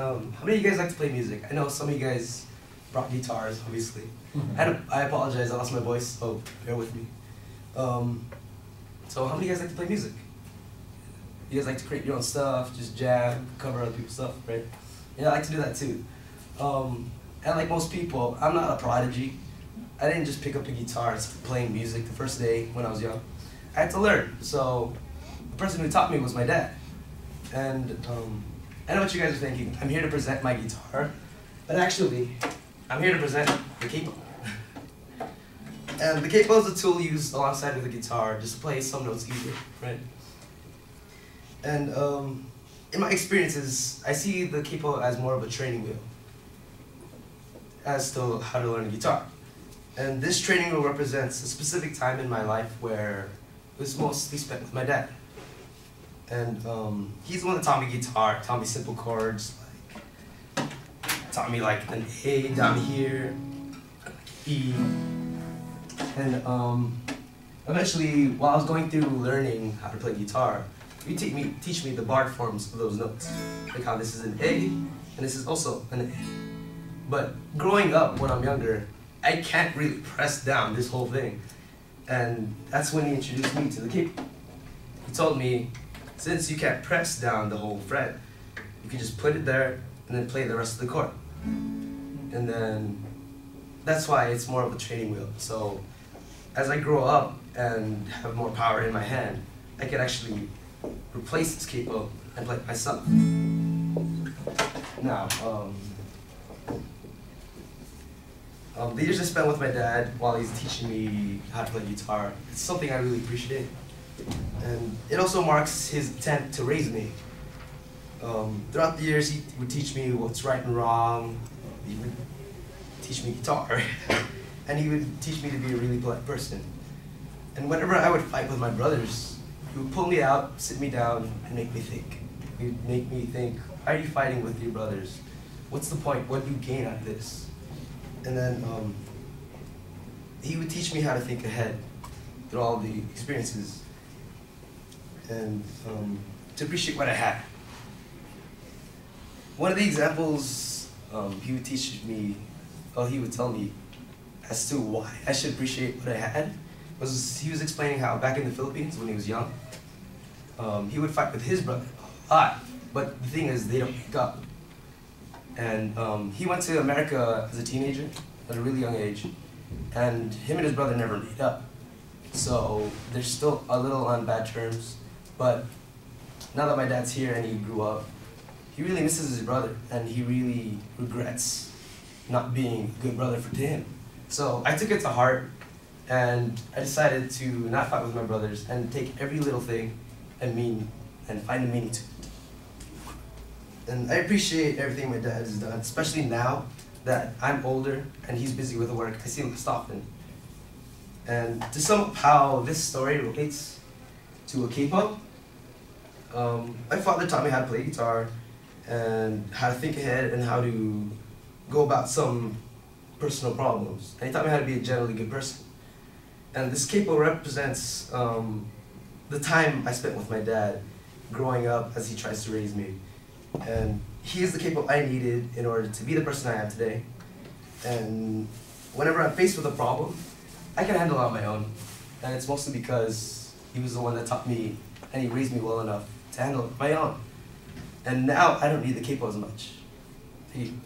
How many of you guys like to play music? I know some of you guys brought guitars, obviously. And I apologize, I lost my voice, so bear with me. So how many of you guys like to play music? You guys like to create your own stuff, just jam, cover other people's stuff, right? Yeah, I like to do that too. And like most people, I'm not a prodigy. I didn't just pick up a guitar and start playing music the first day when I was young. I had to learn. So the person who taught me was my dad. And I know what you guys are thinking. I'm here to present my guitar, but actually, I'm here to present the capo. And the capo is a tool used alongside with the guitar, just to play some notes easier, right? And in my experiences, I see the capo as more of a training wheel as to how to learn the guitar. And this training wheel represents a specific time in my life where it was mostly spent with my dad. And he's the one that taught me guitar, taught me simple chords, like, taught me like an A down here, E. And eventually, while I was going through learning how to play guitar, he teach me the bar forms of those notes. Like how this is an A, and this is also an A. But growing up when I'm younger, I can't really press down this whole thing. And that's when he introduced me to the capo. He told me, since you can't press down the whole fret, you can just put it there and then play the rest of the chord. And then that's why it's more of a training wheel. So as I grow up and have more power in my hand, I can actually replace this capo and play it myself. Now, the years I spent with my dad while he's teaching me how to play guitar, it's something I really appreciate. And it also marks his attempt to raise me. Throughout the years, he would teach me what's right and wrong. He would teach me guitar. And he would teach me to be a really polite person. And whenever I would fight with my brothers, he would pull me out, sit me down, and make me think. He would make me think, why are you fighting with your brothers? What's the point? What do you gain out of this? And then he would teach me how to think ahead through all the experiences and to appreciate what I had. One of the examples he would teach me, or he would tell me as to why I should appreciate what I had, was he was explaining how back in the Philippines when he was young, he would fight with his brother a lot, but the thing is they don't make up. And he went to America as a teenager at a really young age, and him and his brother never made up. So they're still a little on bad terms, but now that my dad's here and he grew up, he really misses his brother, and he really regrets not being a good brother to him. So I took it to heart, and I decided to not fight with my brothers and take every little thing and find a meaning to it. And I appreciate everything my dad has done, especially now that I'm older and he's busy with work. I see him less often. And to sum up how this story relates to a capo, my father taught me how to play guitar and how to think ahead and how to go about some personal problems. And he taught me how to be a generally good person. And this capo represents the time I spent with my dad growing up as he tries to raise me. And he is the capo I needed in order to be the person I am today. And whenever I'm faced with a problem, I can handle it on my own. And it's mostly because he was the one that taught me and he raised me well enough to handle it on my own. And now I don't need the capo as much. Thank you.